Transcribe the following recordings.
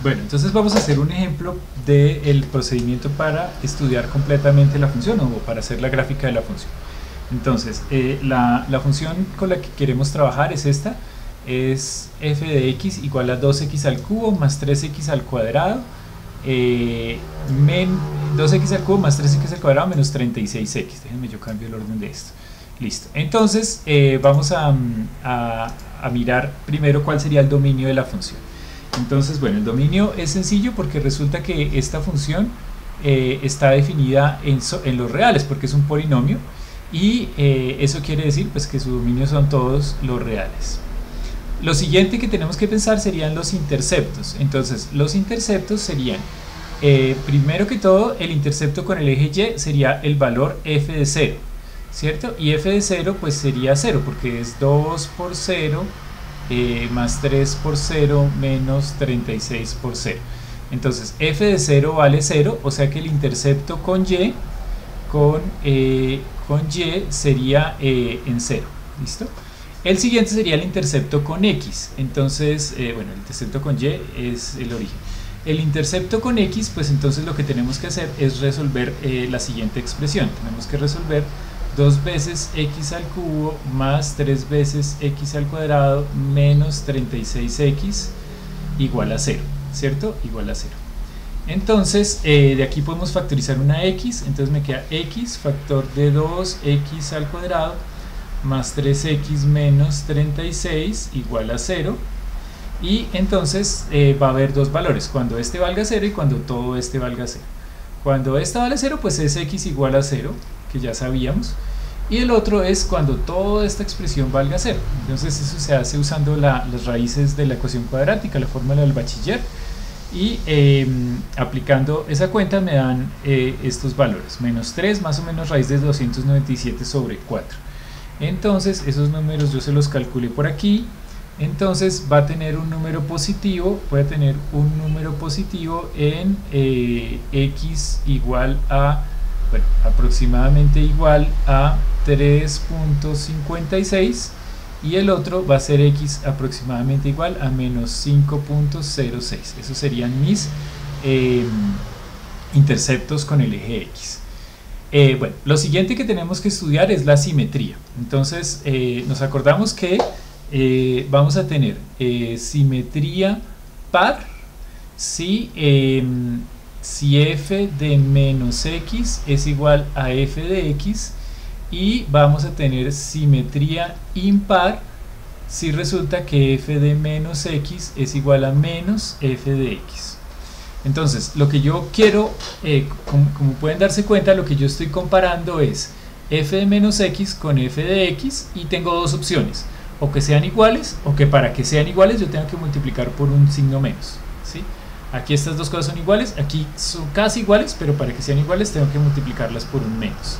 Bueno, entonces vamos a hacer un ejemplo del procedimiento para estudiar completamente la función o para hacer la gráfica de la función. Entonces, la función con la que queremos trabajar es esta, es f de x igual a 2x al cubo más 3x al cuadrado, 2x al cubo más 3x al cuadrado menos 36x. Déjenme yo cambio el orden de esto. Listo. Entonces, vamos a mirar primero cuál sería el dominio de la función. Entonces, bueno, el dominio es sencillo porque resulta que esta función está definida en los reales porque es un polinomio y eso quiere decir pues que su dominio son todos los reales. Lo siguiente que tenemos que pensar serían los interceptos. Entonces, los interceptos serían, primero que todo, el intercepto con el eje Y sería el valor f de 0, ¿cierto? Y f de 0 pues sería 0 porque es 2 por 0 más 3 por 0 menos 36 por 0. Entonces f de 0 vale 0, o sea que el intercepto con y sería en 0. ¿Listo? El siguiente sería el intercepto con x. Entonces, bueno, el intercepto con y es el origen. El intercepto con x, pues entonces lo que tenemos que hacer es resolver la siguiente expresión. Tenemos que resolver 2 veces x al cubo más 3 veces x al cuadrado menos 36x igual a 0, ¿cierto? Igual a 0. Entonces, de aquí podemos factorizar una x, entonces me queda x factor de 2x al cuadrado más 3x menos 36 igual a 0. Y entonces va a haber dos valores, cuando este valga 0 y cuando todo este valga 0. Cuando esta vale 0, pues es x igual a 0, que ya sabíamos. Y el otro es cuando toda esta expresión valga 0. Entonces eso se hace usando las raíces de la ecuación cuadrática, la fórmula del bachiller. Y aplicando esa cuenta me dan estos valores. Menos 3 más o menos raíz de 297 sobre 4. Entonces esos números yo se los calculé por aquí. Entonces va a tener un número positivo, puede tener un número positivo en x igual a, bueno, aproximadamente igual a 3.56 y el otro va a ser x aproximadamente igual a menos 5.06. Esos serían mis interceptos con el eje x. Bueno, lo siguiente que tenemos que estudiar es la simetría. Entonces nos acordamos que vamos a tener simetría par si f de menos x es igual a f de x, y vamos a tener simetría impar si resulta que f de menos x es igual a menos f de x. Entonces, lo que yo quiero, como pueden darse cuenta, lo que yo estoy comparando es f de menos x con f de x, y tengo dos opciones: o que sean iguales, o que para que sean iguales yo tengo que multiplicar por un signo menos, ¿sí? Aquí estas dos cosas son iguales, aquí son casi iguales, pero para que sean iguales tengo que multiplicarlas por un menos.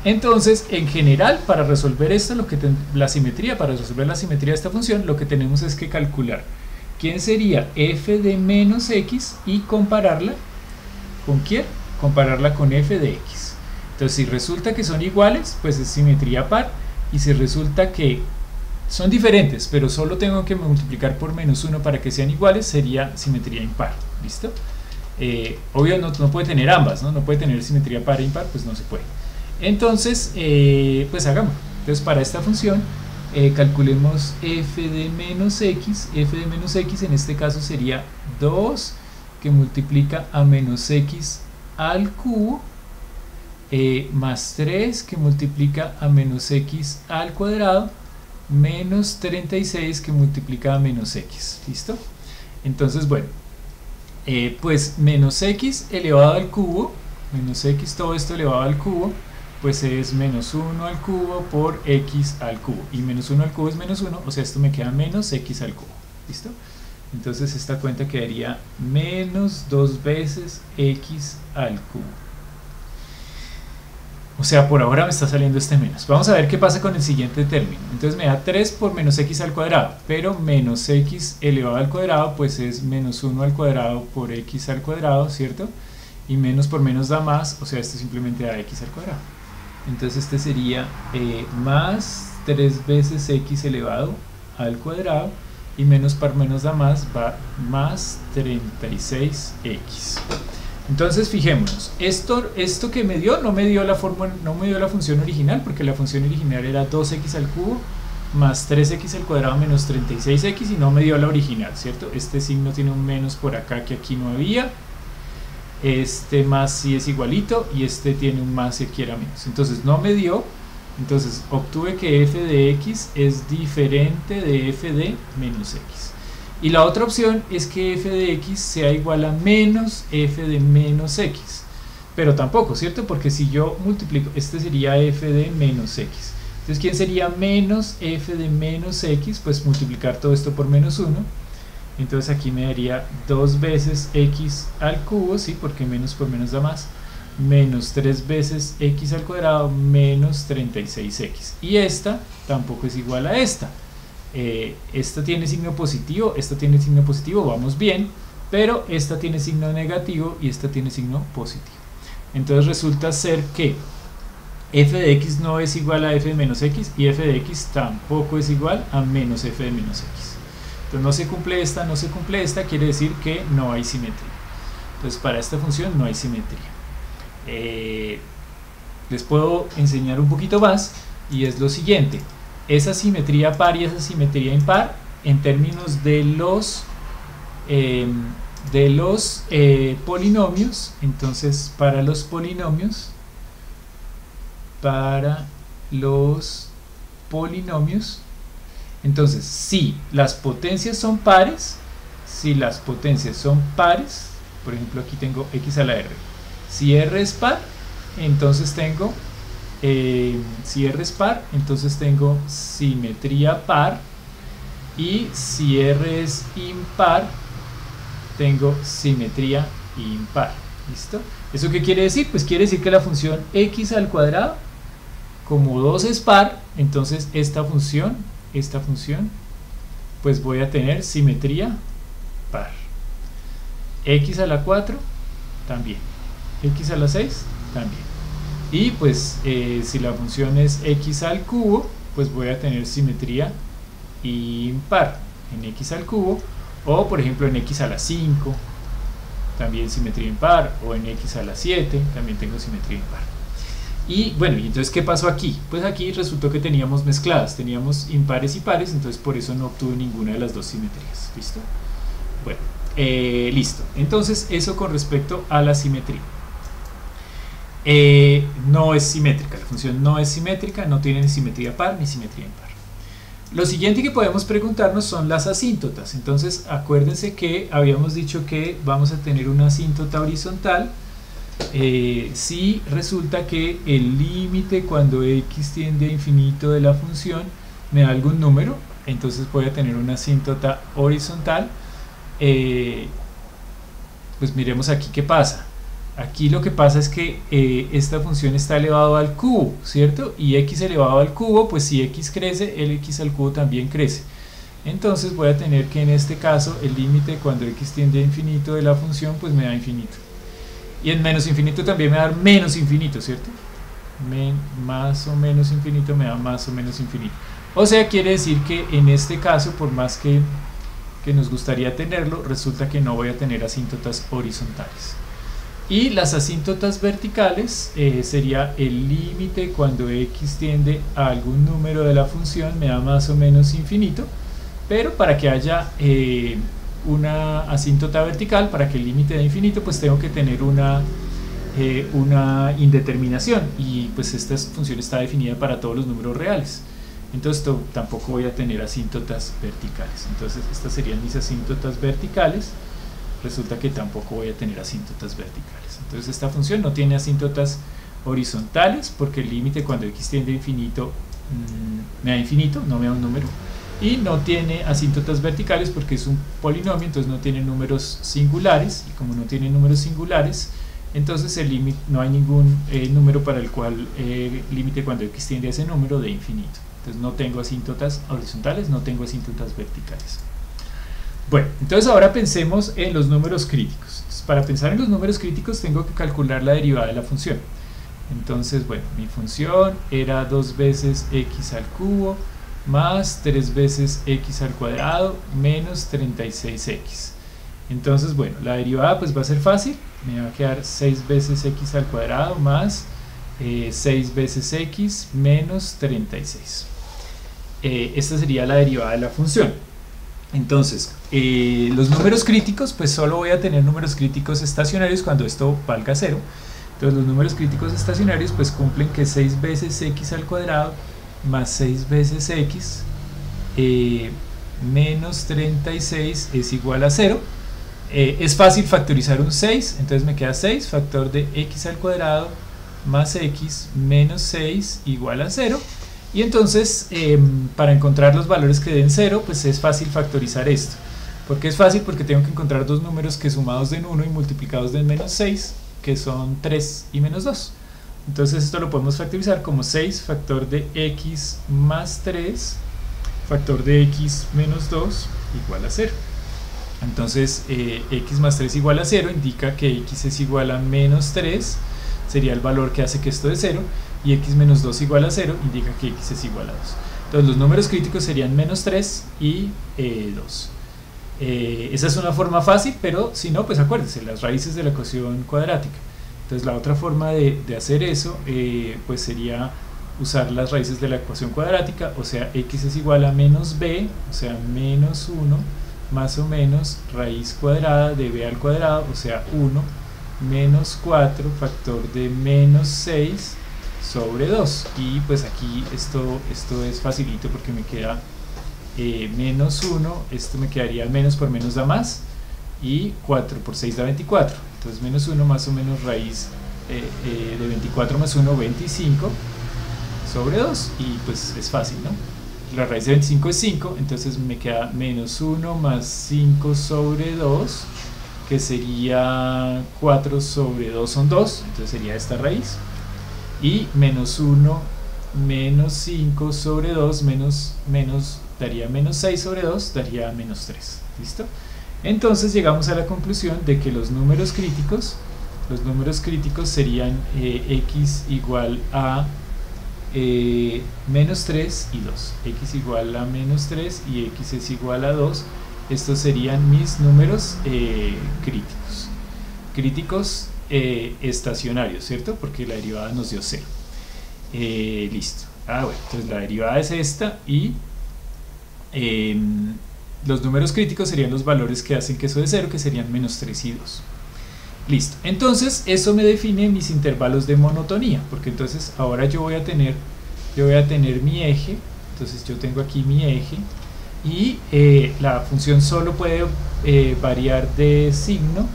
Entonces, en general, para resolver esto, para resolver la simetría de esta función, lo que tenemos es que calcular quién sería f de menos x y compararla con quién, compararla con f de x. Entonces, si resulta que son iguales, pues es simetría par, y si resulta que son diferentes, pero solo tengo que multiplicar por menos 1 para que sean iguales, sería simetría impar. ¿Listo? Obvio no puede tener ambas, ¿no? No puede tener simetría par e impar, pues no se puede. Entonces, pues hagamos. Entonces, para esta función, calculemos f de menos x. F de menos x en este caso sería 2 que multiplica a menos x al cubo más 3 que multiplica a menos x al cuadrado menos 36 que multiplica a menos x. ¿Listo? Entonces, bueno, pues menos x elevado al cubo, menos x todo esto elevado al cubo, pues es menos 1 al cubo por x al cubo, y menos 1 al cubo es menos 1, o sea, esto me queda menos x al cubo. ¿Listo? Entonces esta cuenta quedaría menos 2 veces x al cubo. O sea, por ahora me está saliendo este menos. Vamos a ver qué pasa con el siguiente término. Entonces me da 3 por menos x al cuadrado, pero menos x elevado al cuadrado pues es menos 1 al cuadrado por x al cuadrado, ¿cierto? Y menos por menos da más, o sea, esto simplemente da x al cuadrado. Entonces este sería más 3 veces x elevado al cuadrado, y menos par menos da más, va más 36x. Entonces fijémonos, esto que me dio no me dio la función original, porque la función original era 2x al cubo más 3x al cuadrado menos 36x y no me dio la original, ¿cierto? Este signo tiene un menos por acá que aquí no había, este más sí es igualito y este tiene un más y aquí era menos, entonces no me dio. Entonces obtuve que f de x es diferente de f de menos x. Y la otra opción es que f de x sea igual a menos f de menos x. Pero tampoco, ¿cierto? Porque si yo multiplico, este sería f de menos x. Entonces, ¿quién sería menos f de menos x? Pues multiplicar todo esto por menos 1. Entonces aquí me daría 2 veces x al cubo, ¿sí? Porque menos por menos da más. Menos 3 veces x al cuadrado menos 36x. Y esta tampoco es igual a esta. Esta tiene signo positivo, esta tiene signo positivo, vamos bien. Pero esta tiene signo negativo y esta tiene signo positivo. Entonces resulta ser que f de x no es igual a f de menos x y f de x tampoco es igual a menos f de menos x. Entonces no se cumple esta, quiere decir que no hay simetría. Entonces para esta función no hay simetría. Les puedo enseñar un poquito más y es lo siguiente: esa simetría par y esa simetría impar en términos de los polinomios. Entonces para los polinomios entonces si las potencias son pares, por ejemplo aquí tengo x a la r, si r es par, entonces tengo simetría par, y si r es impar, tengo simetría impar. ¿Listo? ¿Eso qué quiere decir? Pues quiere decir que la función x al cuadrado, como 2 es par, entonces esta función, pues voy a tener simetría par. X a la 4 también. X a la 6 también. Y pues si la función es x al cubo, pues voy a tener simetría impar en x al cubo, o por ejemplo en x a la 5 también simetría impar, o en x a la 7 también tengo simetría impar. Y bueno, ¿y entonces qué pasó aquí? Pues aquí resultó que teníamos mezcladas, teníamos impares y pares, entonces por eso no obtuve ninguna de las dos simetrías. ¿Listo? Bueno, listo. Entonces eso con respecto a la simetría. No es simétrica, la función no es simétrica, no tiene ni simetría par ni simetría impar. Lo siguiente que podemos preguntarnos son las asíntotas. Entonces acuérdense que habíamos dicho que vamos a tener una asíntota horizontal si resulta que el límite cuando x tiende a infinito de la función me da algún número, entonces voy a tener una asíntota horizontal. Pues miremos aquí qué pasa. Aquí lo que pasa es que esta función está elevado al cubo, ¿cierto? Y x elevado al cubo, pues si x crece, el x al cubo también crece. Entonces voy a tener que en este caso el límite cuando x tiende a infinito de la función, pues me da infinito. Y en menos infinito también me da menos infinito, ¿cierto? Más o menos infinito me da más o menos infinito. O sea, quiere decir que en este caso, por más que nos gustaría tenerlo, resulta que no voy a tener asíntotas horizontales. Y las asíntotas verticales sería el límite cuando x tiende a algún número de la función me da más o menos infinito, pero para que haya una asíntota vertical, para que el límite dé infinito, pues tengo que tener una indeterminación, y pues esta función está definida para todos los números reales. Entonces tampoco voy a tener asíntotas verticales. Entonces estas serían mis asíntotas verticales. Resulta que tampoco voy a tener asíntotas verticales. Entonces esta función no tiene asíntotas horizontales porque el límite cuando x tiende a infinito me da infinito, no me da un número. Y no tiene asíntotas verticales porque es un polinomio, entonces no tiene números singulares. Y como no tiene números singulares, entonces el límite, no hay ningún número para el cual límite cuando x tiende a ese número de infinito. Entonces no tengo asíntotas horizontales, no tengo asíntotas verticales. Bueno, entonces ahora pensemos en los números críticos. Entonces, para pensar en los números críticos tengo que calcular la derivada de la función. Entonces, bueno, mi función era 2 veces x al cubo más 3 veces x al cuadrado menos 36x. Entonces, bueno, la derivada pues va a ser fácil, me va a quedar 6 veces x al cuadrado más 6 veces x menos 36. Esta sería la derivada de la función. Entonces, los números críticos, pues solo voy a tener números críticos estacionarios cuando esto valga 0. Entonces los números críticos estacionarios pues cumplen que 6 veces x al cuadrado más 6 veces x menos 36 es igual a 0. Es fácil factorizar un 6, entonces me queda 6 factor de x al cuadrado más x menos 6 igual a 0. Y entonces para encontrar los valores que den 0 pues es fácil factorizar esto. ¿Por qué es fácil? Porque tengo que encontrar dos números que sumados den 1 y multiplicados den menos 6, que son 3 y menos 2. Entonces esto lo podemos factorizar como 6 factor de x más 3 factor de x menos 2 igual a 0. Entonces x más 3 igual a 0 indica que x es igual a menos 3, sería el valor que hace que esto dé 0, y x menos 2 igual a 0 indica que x es igual a 2. Entonces los números críticos serían menos 3 y 2. Esa es una forma fácil, pero si no, pues acuérdense, las raíces de la ecuación cuadrática. Entonces la otra forma de hacer eso pues sería usar las raíces de la ecuación cuadrática, o sea, x es igual a menos b, o sea, menos 1 más o menos raíz cuadrada de b al cuadrado, o sea, 1 menos 4 factor de menos 6 sobre 2. Y pues aquí esto es facilito porque me queda menos 1, esto me quedaría menos por menos da más, y 4 por 6 da 24. Entonces menos 1 más o menos raíz de 24 más 1, 25 sobre 2, y pues es fácil, ¿no? La raíz de 25 es 5, entonces me queda menos 1 más 5 sobre 2, que sería 4 sobre 2 son 2, entonces sería esta raíz, y menos 1 menos 5 sobre 2 daría menos 6 sobre 2, daría menos 3, ¿listo? Entonces llegamos a la conclusión de que los números críticos serían x igual a menos 3 y 2, x igual a menos 3 y x es igual a 2. Estos serían mis números críticos estacionarios, ¿cierto? Porque la derivada nos dio 0. Listo. Bueno, entonces la derivada es esta, y los números críticos serían los valores que hacen que eso de 0, que serían menos 3 y 2. Listo. Entonces eso me define mis intervalos de monotonía, porque entonces ahora yo voy a tener mi eje. Entonces yo tengo aquí mi eje, y la función solo puede variar de signo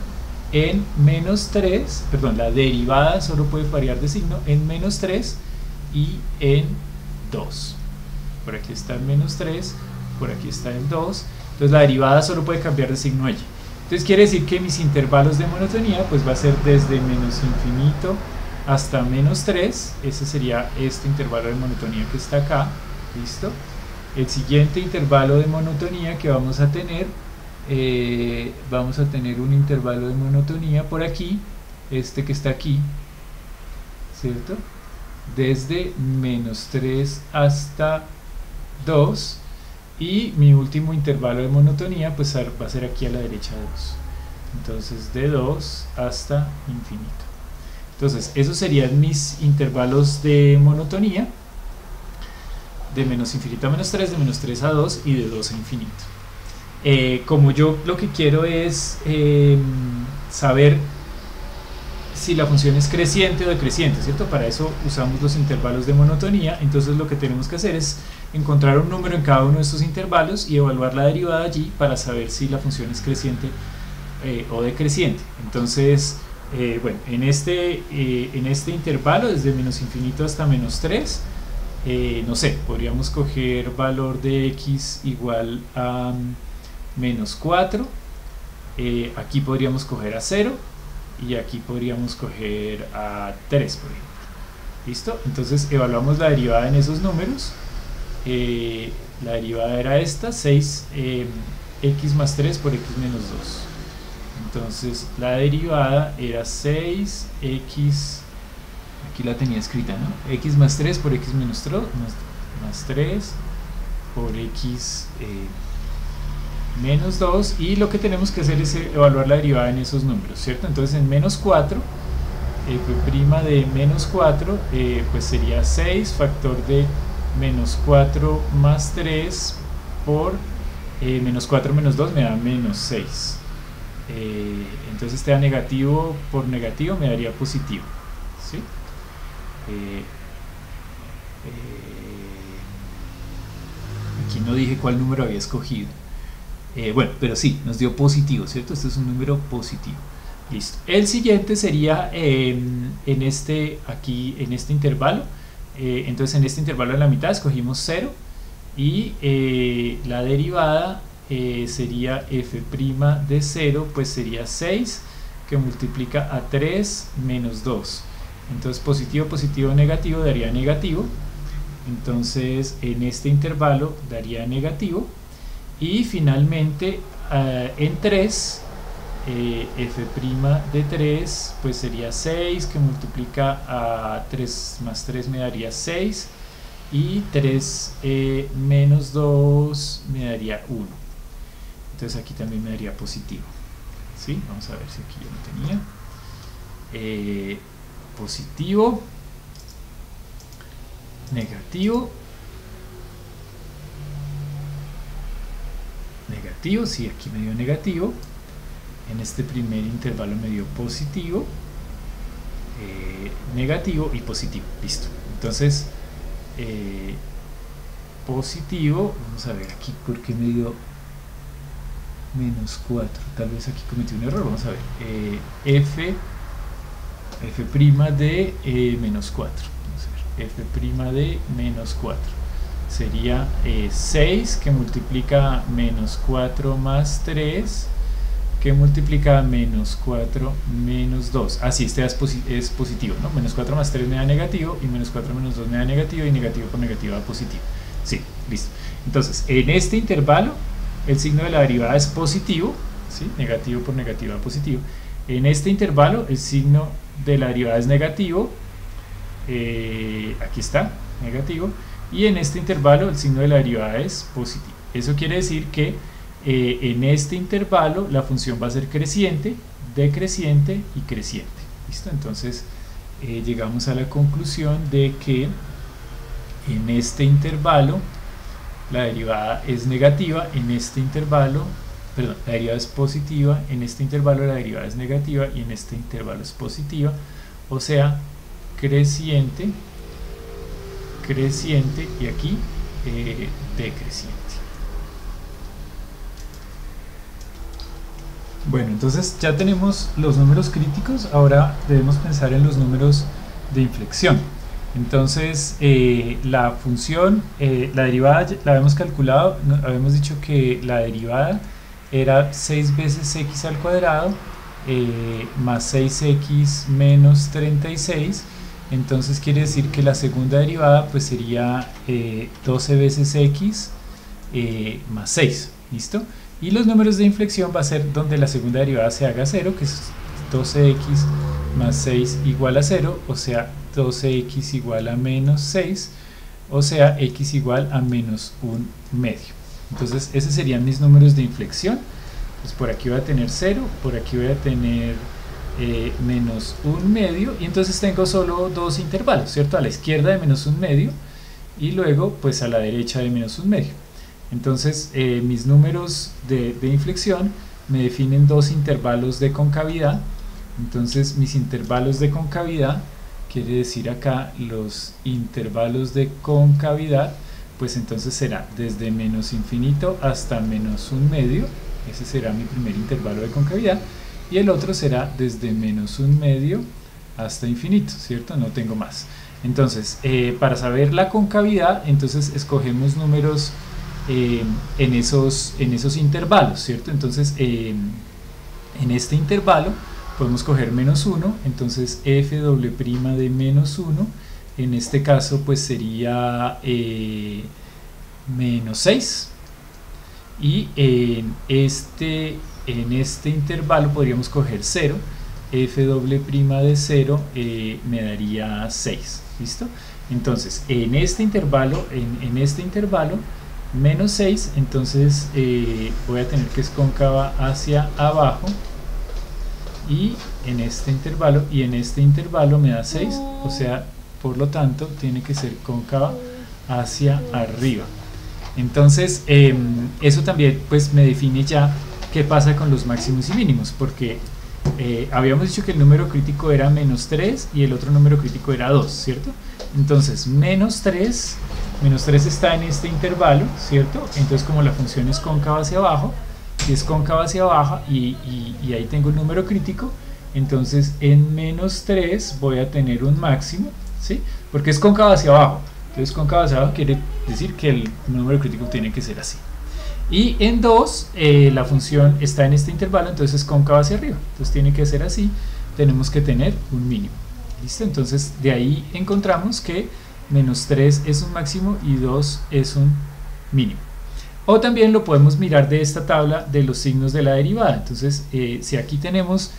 en menos 3, perdón, la derivada solo puede variar de signo en menos 3 y en 2. Por aquí está el menos 3, por aquí está el 2. Entonces la derivada solo puede cambiar de signo allí. Entonces quiere decir que mis intervalos de monotonía pues va a ser desde menos infinito hasta menos 3. Ese sería este intervalo de monotonía que está acá. ¿Listo? El siguiente intervalo de monotonía que vamos a tener un intervalo de monotonía por aquí, este que está aquí, ¿cierto? Desde menos 3 hasta 2, y mi último intervalo de monotonía pues va a ser aquí a la derecha de 2, entonces de 2 hasta infinito. Entonces esos serían mis intervalos de monotonía, de menos infinito a menos 3, de menos 3 a 2 y de 2 a infinito. Como yo lo que quiero es saber si la función es creciente o decreciente, ¿cierto? Para eso usamos los intervalos de monotonía. Entonces lo que tenemos que hacer es encontrar un número en cada uno de estos intervalos y evaluar la derivada allí para saber si la función es creciente o decreciente. Entonces, bueno, en este intervalo desde menos infinito hasta menos 3, no sé, podríamos coger valor de x igual a menos 4, aquí podríamos coger a 0, y aquí podríamos coger a 3, por ejemplo. ¿Listo? Entonces evaluamos la derivada en esos números. La derivada era esta, 6 x más 3 por x menos 2. Entonces la derivada era 6x, aquí la tenía escrita, ¿no? X más 3 por x menos 3, más 3 por x menos 2, y lo que tenemos que hacer es evaluar la derivada en esos números, ¿cierto? Entonces en menos 4, f' de menos 4, pues sería 6 factor de menos 4 más 3 por menos 4 menos 2 me da menos 6. Entonces este da negativo por negativo me daría positivo, ¿sí? Aquí no dije cuál número había escogido. Bueno, pero sí, nos dio positivo, ¿cierto? Este es un número positivo. Listo. El siguiente sería en este intervalo. Entonces en este intervalo de la mitad escogimos 0 y la derivada sería f' de 0, pues sería 6 que multiplica a 3 menos 2. Entonces positivo, positivo, negativo daría negativo. Entonces en este intervalo daría negativo. Y finalmente en 3, f' de 3 pues sería 6 que multiplica a 3 más 3 me daría 6, y 3 menos 2 me daría 1. Entonces aquí también me daría positivo, ¿sí? Vamos a ver si aquí yo lo tenía. Positivo, negativo, negativo, sí, aquí me dio negativo. En este primer intervalo me dio positivo, negativo y positivo. Listo. Entonces positivo, vamos a ver aquí por qué me dio menos 4, tal vez aquí cometí un error. Vamos a ver, f' de menos 4, vamos a ver, f' de menos 4 sería 6 que multiplica menos 4 más 3 que multiplica menos 4 menos 2. Así, este es positivo, ¿no? Menos 4 más 3 me da negativo, y menos 4 menos 2 me da negativo, y negativo por negativo da positivo. Sí, listo. Entonces, en este intervalo, el signo de la derivada es positivo, ¿sí? Negativo por negativo da positivo. En este intervalo, el signo de la derivada es negativo, aquí está, negativo, y en este intervalo, el signo de la derivada es positivo. Eso quiere decir que en este intervalo la función va a ser creciente, decreciente y creciente. ¿Listo? Entonces llegamos a la conclusión de que en este intervalo la derivada es negativa, en este intervalo, perdón, la derivada es positiva, en este intervalo la derivada es negativa y en este intervalo es positiva, o sea, creciente, creciente y aquí decreciente. Bueno, entonces ya tenemos los números críticos, ahora debemos pensar en los números de inflexión. Entonces la función, la derivada la habíamos calculado, habíamos dicho que la derivada era 6 veces x al cuadrado más 6x menos 36, entonces quiere decir que la segunda derivada pues sería 12 veces x más 6, ¿listo? Y los números de inflexión va a ser donde la segunda derivada se haga 0, que es 12x más 6 igual a 0, o sea 12x igual a menos 6, o sea x igual a menos 1 medio. Entonces esos serían mis números de inflexión. Pues por aquí voy a tener 0, por aquí voy a tener menos 1 medio, y entonces tengo solo dos intervalos, ¿cierto? A la izquierda de menos 1 medio y luego pues a la derecha de menos 1 medio. Entonces mis números de inflexión me definen dos intervalos de concavidad. Entonces mis intervalos de concavidad, quiere decir acá los intervalos de concavidad, pues entonces será desde menos infinito hasta menos 1 medio. Ese será mi primer intervalo de concavidad, y el otro será desde menos 1 medio hasta infinito, ¿cierto? No tengo más. Entonces para saber la concavidad, entonces escogemos números en esos intervalos, ¿cierto? Entonces en este intervalo podemos coger menos 1, entonces f' de menos 1 en este caso pues sería menos 6, y en este intervalo podríamos coger 0, f' de 0 me daría 6, ¿listo? Entonces en este intervalo menos 6, entonces voy a tener que es cóncava hacia abajo, y en este intervalo me da 6, o sea, por lo tanto tiene que ser cóncava hacia arriba. Entonces eso también pues me define ya qué pasa con los máximos y mínimos, porque habíamos dicho que el número crítico era menos 3 y el otro número crítico era 2, ¿cierto? Entonces menos 3 está en este intervalo, ¿cierto? Entonces como la función es cóncava hacia abajo, si es cóncava hacia abajo y ahí tengo el número crítico, entonces en menos 3 voy a tener un máximo, ¿sí? Porque es cóncava hacia abajo, entonces cóncava hacia abajo quiere decir que el número crítico tiene que ser así. Y en 2 la función está en este intervalo, entonces es cóncava hacia arriba, entonces tiene que ser así, tenemos que tener un mínimo. ¿Listo? Entonces de ahí encontramos que menos 3 es un máximo y 2 es un mínimo. O también lo podemos mirar de esta tabla de los signos de la derivada. Entonces si aquí tenemos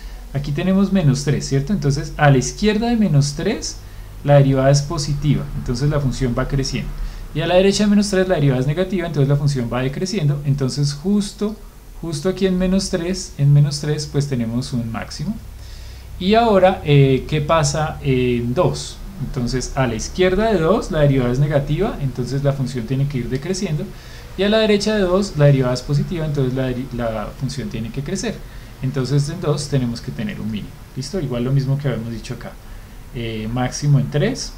menos 3, ¿cierto? Entonces a la izquierda de menos 3 la derivada es positiva, entonces la función va creciendo. Y a la derecha de menos 3 la derivada es negativa, entonces la función va decreciendo. Entonces justo aquí en menos 3 pues tenemos un máximo. Y ahora, ¿qué pasa en 2? Entonces a la izquierda de 2 la derivada es negativa, entonces la función tiene que ir decreciendo. Y a la derecha de 2 la derivada es positiva, entonces la función tiene que crecer. Entonces en 2 tenemos que tener un mínimo. ¿Listo? Igual lo mismo que habíamos dicho acá. Máximo en 3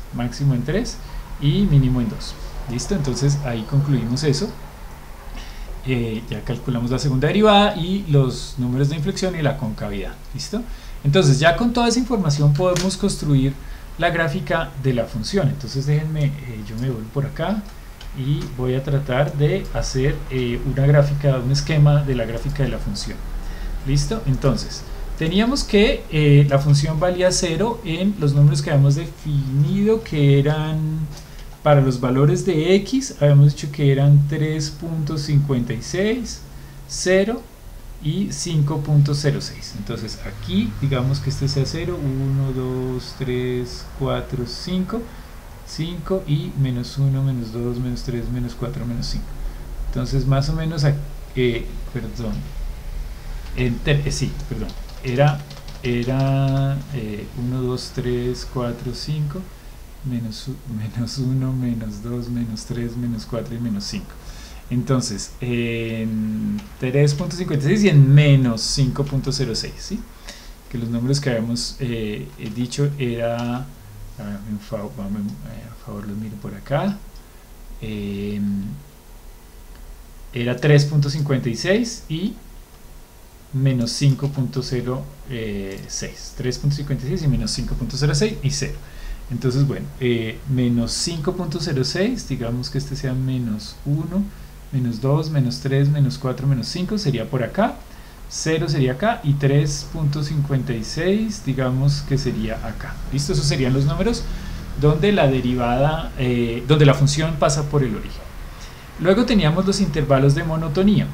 y mínimo en 2. ¿Listo? Entonces ahí concluimos eso. Ya calculamos la segunda derivada y los números de inflexión y la concavidad. ¿Listo? Entonces ya con toda esa información podemos construir la gráfica de la función. Entonces déjenme, yo me vuelvo por acá y voy a tratar de hacer una gráfica, un esquema de la gráfica de la función. ¿Listo? Entonces teníamos que la función valía 0 en los números que habíamos definido, que eran para los valores de x, habíamos dicho que eran 3.56, 0 y 5.06. Entonces aquí digamos que este sea 0, 1, 2, 3, 4, 5 y menos 1, menos 2, menos 3, menos 4, menos 5. Entonces más o menos era 1, 2, 3, 4, 5, menos 1, menos 2, menos 3, menos 4 y menos 5. Entonces en 3.56 y en menos 5.06, ¿sí? Que los números que habíamos dicho era, a favor los miro por acá, era 3.56 y menos 5.06, 3.56 y menos 5.06 y 0. Entonces bueno, menos 5.06, digamos que este sea menos 1, menos 2, menos 3, menos 4, menos 5, sería por acá, 0 sería acá y 3.56 digamos que sería acá. ¿Listo? Esos serían los números donde la derivada, donde la función pasa por el origen. Luego teníamos los intervalos de monotonía.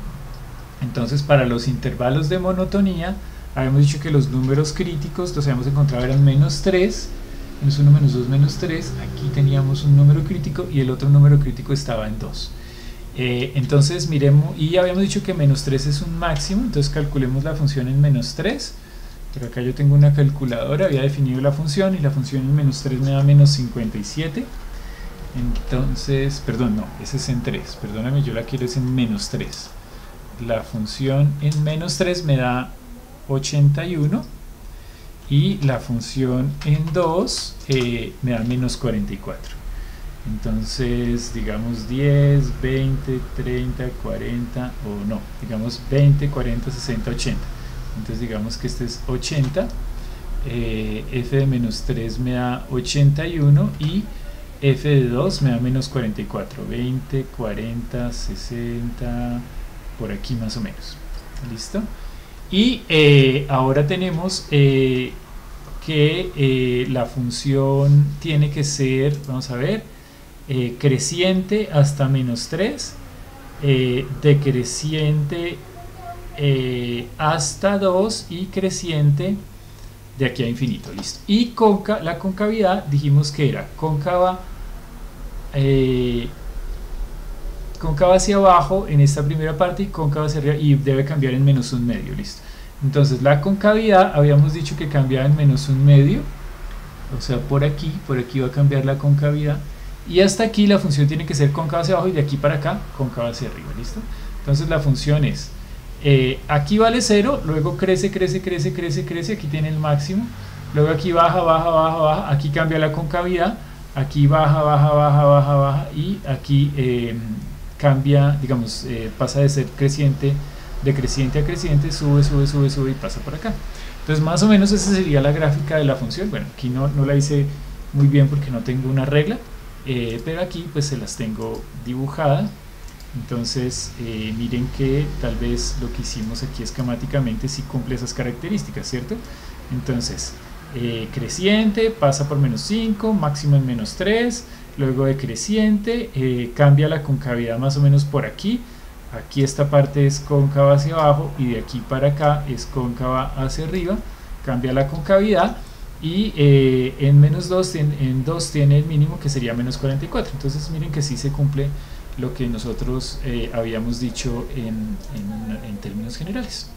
Entonces para los intervalos de monotonía habíamos dicho que los números críticos los habíamos encontrado eran menos 3, menos 1, menos 2, menos 3, aquí teníamos un número crítico y el otro número crítico estaba en 2. Entonces miremos, y habíamos dicho que menos 3 es un máximo, entonces calculemos la función en menos 3. Por acá yo tengo una calculadora, había definido la función y la función en menos 3 me da menos 57. Entonces, perdón, no, ese es en 3, perdóname, yo la quiero es en menos 3. La función en menos 3 me da 81 y la función en 2 me da menos 44. Entonces digamos 10, 20, 30, 40 o no, digamos 20, 40, 60, 80. Entonces digamos que este es 80, f de menos 3 me da 81 y f de 2 me da menos 44, 20, 40, 60, por aquí más o menos. ¿Listo? Y ahora tenemos que la función tiene que ser, vamos a ver, creciente hasta menos 3, decreciente hasta 2 y creciente de aquí a infinito. Listo. Y la concavidad dijimos que era cóncava cóncava hacia abajo en esta primera parte y cóncava hacia arriba, y debe cambiar en menos un medio, listo. Entonces la concavidad habíamos dicho que cambiaba en menos un medio, o sea por aquí va a cambiar la concavidad, y hasta aquí la función tiene que ser cóncava hacia abajo y de aquí para acá cóncava hacia arriba, listo. Entonces la función es, aquí vale 0, luego crece, aquí tiene el máximo, luego aquí baja, aquí cambia la concavidad, aquí baja y aquí cambia, digamos, pasa de ser creciente, decreciente a creciente, sube y pasa por acá. Entonces más o menos esa sería la gráfica de la función. Bueno, aquí no la hice muy bien porque no tengo una regla, pero aquí pues se las tengo dibujadas. Entonces miren que tal vez lo que hicimos aquí esquemáticamente sí cumple esas características, ¿cierto? Entonces creciente pasa por menos 5, máximo en menos 3, luego decreciente, cambia la concavidad más o menos por aquí, aquí esta parte es cóncava hacia abajo y de aquí para acá es cóncava hacia arriba, cambia la concavidad, y en menos 2, en 2 tiene el mínimo que sería menos 44, entonces miren que sí se cumple lo que nosotros habíamos dicho en términos generales.